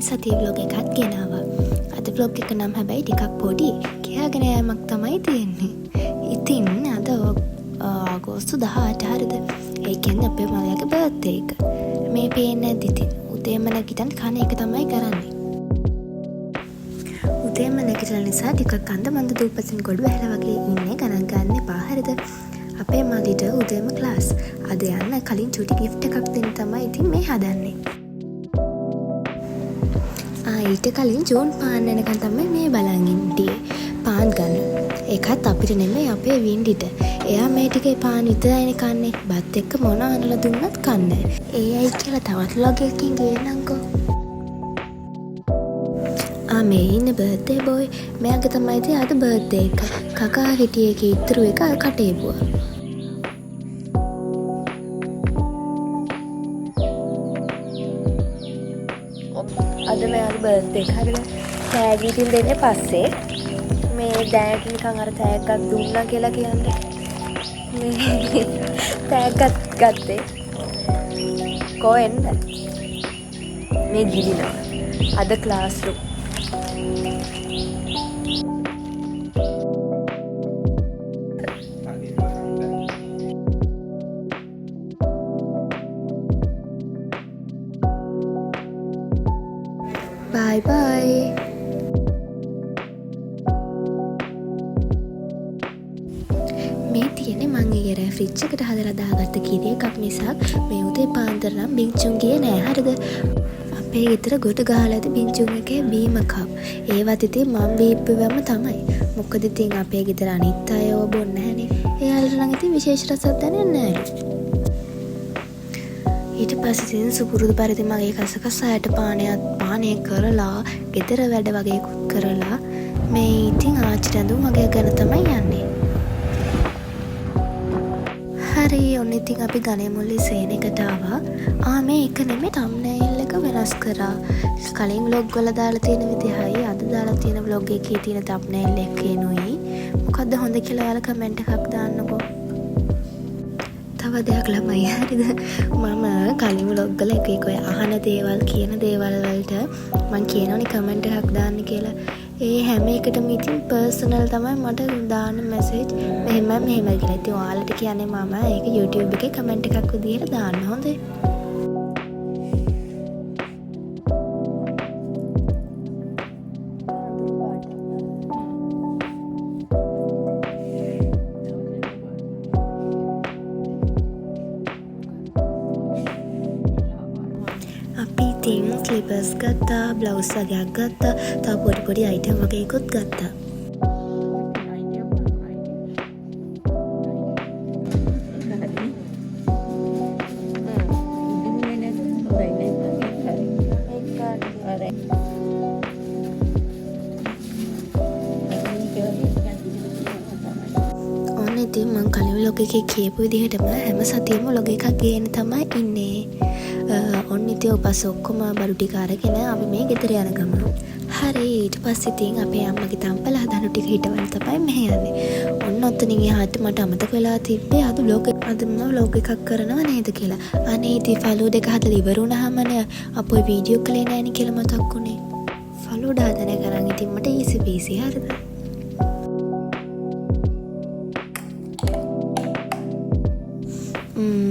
සතියේ vlog එකක් ගෙනාවා. අද vlog එක නම් හැබැයි ටිකක් පොඩි. කියාගෙන යෑමක් තමයි තියෙන්නේ. ඉතින් අද අගෝස්තු 18 හරිද? ඒ කියන්නේ අපේ මලයාගේ බර්ත්ඩේ එක. මේ පේන්නේ නැද්ද ඉතින්? උදේම නැගිටින් කන එක තමයි කරන්නේ. උදේම නැගිටලා නිසා ටිකක් අන්ද මන්ද දූපසින් ගොඩ වැහලා වගේ ඉන්නේ ගණන් ගන්න එපා හරිද? අපේ මල්ලිට උදේම ක්ලාස්. අද යන්න කලින් චුටි gift එකක් දෙන්න තමයි ඉතින් මේ හදන්නේ. ඊට කලින් ජූන් පාන් වෙනකන් තමයි මේ බලන් ඉන්නේ. පාන් ගන්න. ඒකත් අපිට නෙමෙයි අපේ වින්ඩිට. එයා මේ ටිකේ පාන් විතරයිනේ කන්නේ. බත් එක්ක මොන අනලා දුන්නත් කන්නේ. ඒ අය කියලා තවත් vlog එකකින් ගේනම්කෝ. මේ ඉන්න බර්ත්ඩේ බොයි. මෙයාගේ තමයි ඉතින් අද බර්ත්ඩේ එක. කකා හිටියේ කී ඉතුරු එක කටේබුවා. අද මෙයාගේ බර්ත්ඩේ එක හරිද? තෑගි ඉතින් දෙන්නේ පස්සේ. මේ දැනට නිකන් අර තෑග්ගක් දුන්නා කියලා කියන්නේ. මේ තෑග්ගක් ගත්තේ. කොහෙන්ද? මේ ගිලිනවා. අද ක්ලාස් රූම්. Bye bye. මේ තියෙන්නේ මං ඊයේ ෆ්‍රිජ් එකට හදලා දාගත්ත කිරි එකක් මිසක් මේ උදේ පාන්දර නම් බින්චුන් ගියේ නෑ හරිද? අපේ ගෙදර ගොඩ ගහලා ඇති බින්චුන් එකේ බීම කප්. ඒවත් ඉතින් මං බීප්පුවම තමයි. මොකද ඉතින් අපේ ගෙදර අනිත් අය ඕව බොන්නේ නැහනේ. එයාලට නම් ඉතින් විශේෂ රසක් දැනෙන්නේ නෑලු. ඊට පස්සේ ඉතින් සුපුරුදු පරිදි මගේ කසකසායට පානය කරලා ගෙදර වැඩ වගේකුත් කරලා මේ ඉතින් ආච්චි රැඳු මගේ ගන තමයි යන්නේ. හරි ඔන්න ඉතින් අපි ගණේ මුල්ලේ සේන එකට ආවා. මේ එක නෙමෙයි thumbnail එක වෙනස් කරා. කලින් vlog වල දාලා තියෙන විදිහයි අද දාලා තියෙන vlog එකේ තියෙන thumbnail එකේනුයි. මොකද්ද හොඳ කියලා ඔයාලා කමෙන්ට් එකක් දාන්නකෝ. තව දෙයක් ළමයි හරිද? මම කලින් vlog වල එක ඔය අහන දේවල් කියන දේවල් වලට මම කියනවනේ කමෙන්ට් එකක් දාන්න කියලා. ඒ හැම එකටම ඉතින් පර්සනල් තමයි මට දාන්න මැසේජ් මෙහෙම කියලා. ඉතින් ඔයාලට කියන්නේ මම ඒක YouTube එකේ කමෙන්ට් එකක් විදිහට දාන්න හොඳේ. ස්ලිපර්ස් ගත්තා, බ්ලවුස් වගේක් ගත්තා, තව පොඩි අයිටම් වගේකුත් ගත්තා. ඔන්න ඉතින් මං කලින් vlog එකේ කියපු විදිහටම හැම සතියෙම vlog එකක් ගේන්න තමයි ඉන්නේ. ඔන්න ඉතින් ඔපස් ඔක්කොම බඩු ටික අරගෙන අපි මේ ගෙදර යන ගමන. හරි ඊට පස්සේ ඉතින් අපේ අම්මගේ තම්පල හදනු ටික හිටවන්න තමයි මෙහෙ යන්නේ. ඔන්න ඔතනින් එහාට මට අමතක වෙලා තිබ්බේ අද vlog එකක් කරනව නේද කියලා. අනේ ඉතින් ෆලෝ දෙක හදලා ඉවර වුණාමනේ අපෝ වීඩියෝ කලේ නෑනේ කියලා මතක් වුණේ. ෆලෝ හදන කරන් ඉතින් මට ඊසි පීසි හරිද?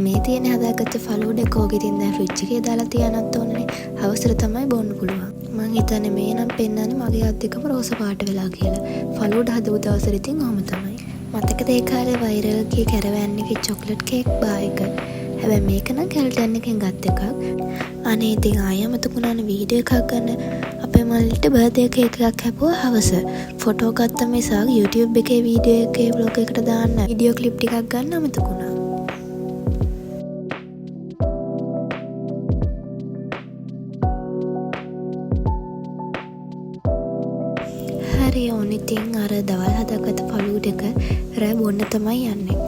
මේ තියෙන හදාගත්ත ෆලූඩ එක ඕකේ තින් දැන් ෆ්‍රිජ් එකේ දාලා තියන්නත් ඕනනේ. හවසට තමයි බොන්න පුළුවන්. මං හිතන්නේ මේ නම් පෙන්නන්නේ මගේ අත් දෙකම රෝස පාට වෙලා කියලා. ෆලූඩ හදපු දවසට ඉතින් ඔහොම තමයි. මතකද ඒ කාලේ වෛරල් කී කැරවෑන් එකේ චොක්ලට් කේක් බා එක. හැබැයි මේක නම් කැල්ටන් එකෙන් ගත් එකක්. අනේ ඉතින් ආයෙ මතකුණානේ වීඩියෝ එකක් ගන්න. අපේ මල්ලිට බර්ත්ඩේ කේක් එකක් හැපුවා හවස. ෆොටෝ ගත්ත මිසක් YouTube එකේ වීඩියෝ එකේ vlog එකට දාන්න වීඩියෝ ක්ලිප් ටිකක් ගන්න අමතකුණා. හරි ඕන ඉතින් අර දවල් හදාගත්ත ෆලූඩ එක රෑ බොන්න තමයි යන්නේ.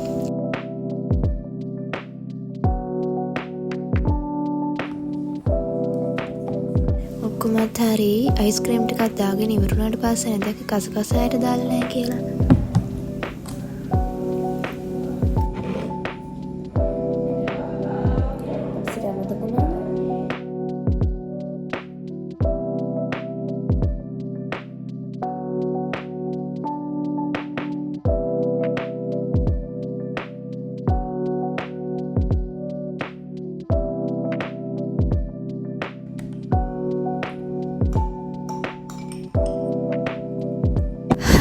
ඔක්කොමත් හරි අයිස්ක්‍රීම් ටිකක් දාගෙන ඉවරුණාට පස්සේ නැදක කසකසායට දාලා නැහැ කියලා.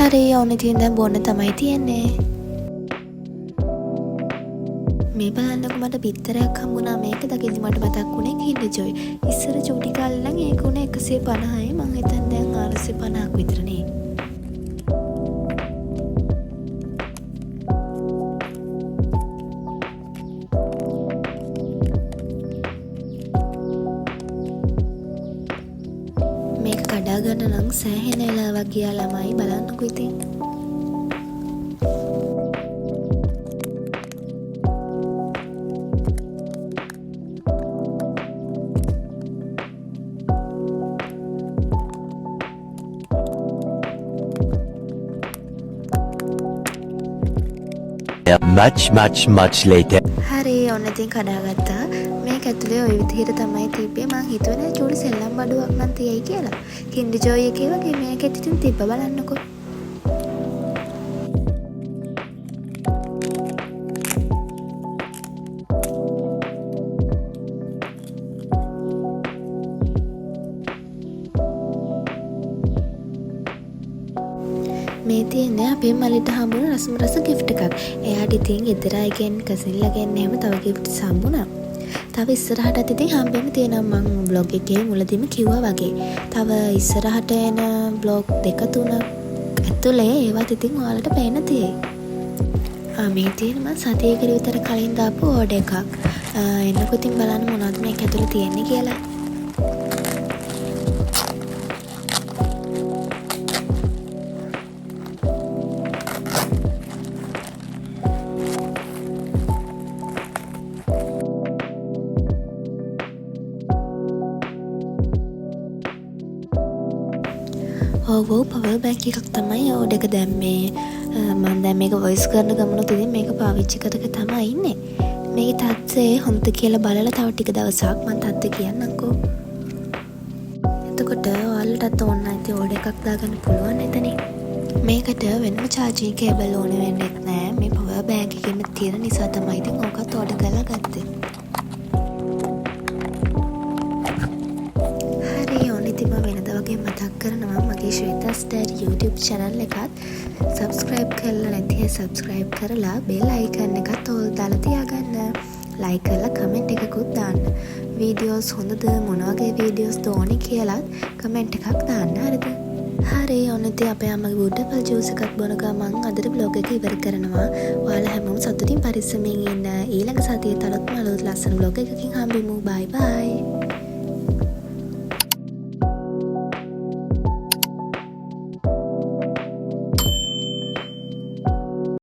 හරි ඔන්න ඉතින් දැන් බොන්න තමයි තියෙන්නේ. මේ බලන්නකො මට බිත්තරයක් හම්බුණා. මේක දකිද්දි මට මතක් වුණේ කින්ඩර් ජොයි. ඉස්සර චූටි කාලේ නම් ඒක උනේ 150යි. මං හිතන්නේ දැන් 450ක් විතර නේ. මේක කඩා ගන්න නම් සෑහෙන වෙලාවක් ගියා ළමයි. බලන්නකො ඉතින්. much later. හරි ඔන්න ඉතින් කඩාගත්තා. මේක ඇතුලේ ওই විදිහට තමයි තිබ්බේ. මං හිතුවේ චූටි සෙල්ලම් බඩුවක් නම් තියෙයි කියලා. කින්ඩර් ජොයි එකේ වගේ මේකෙත් ඉතින් තිබ්බ බලන්නකෝ. මේ තියෙන්නේ අපේ මල්ලිට හම්බුන රසම රස gift එකක්. එයාට ඉතින් ගෙදර අයගෙන් කසිල්ලගෙන් එහෙම තව gifts හම්බුණා. තව ඉස්සරහටත් ඉතින් හම්බෙන්න තියෙනවා. මම vlog එකේ මුලදීම කිව්වා වගේ. තව ඉස්සරහට එන vlog 2-3 ඇතුලේ ඒවත් ඉතින් ඔයාලට පේන්න තියෙයි. මේ තියෙන මම සතියකට විතර කලින් දාපු order එකක්. එන්නකො ඉතින් බලන්න මොනවද මේක ඇතුලේ තියෙන්නේ කියලා. ඔව් පවර් බැංක් එකක් තමයි ඕඩර් එක දැම්මේ. මම දැන් මේක වොයිස් කරන ගමනොත් ඉතින් මේක පාවිච්චි කරගෙන තමයි ඉන්නේ. මේකේ තත්ත්වය හොඳද කියලා බලලා තව ටික දවසක් මම තත්ත්වය කියන්නම්කෝ. එතකොට ඔයාලටත් ඕනනම් ඉතින් ඕඩර් එකක් දාගන්න පුළුවන් එතනින්. මේකට වෙනම චාර්ජින් කේබල් ඕනේ වෙන්නේ නැහැ. මේ පවර් බැංක් එකෙම තියෙන නිසා තමයි ඉතින් ඕකත් ඕඩර් කරලා ගත්තේ. මතක් කරනවා මගේ ශ්වේතාස් ඩයරි YouTube channel එකත් subscribe කරලා නැති අය subscribe කරලා bell icon එකත් all දාලා තියාගන්න. like කරලා comment එකකුත් දාන්න. videos හොඳද මොන වගේ videos ඕනේ කියලා comment එකක් දාන්න. හරිද? හරි ඔන්න ඉතින් අපේ අම්මගේ watermelon juice එකක් බොන ගමන් අදට vlog එක ඉවර කරනවා. ඔයාලා හැමෝම සතුටින් පරිස්සමින් ඉන්න. ඊළඟ සතියේ තවත් ලස්සන vlog එකකින් හම්බෙමු. bye bye.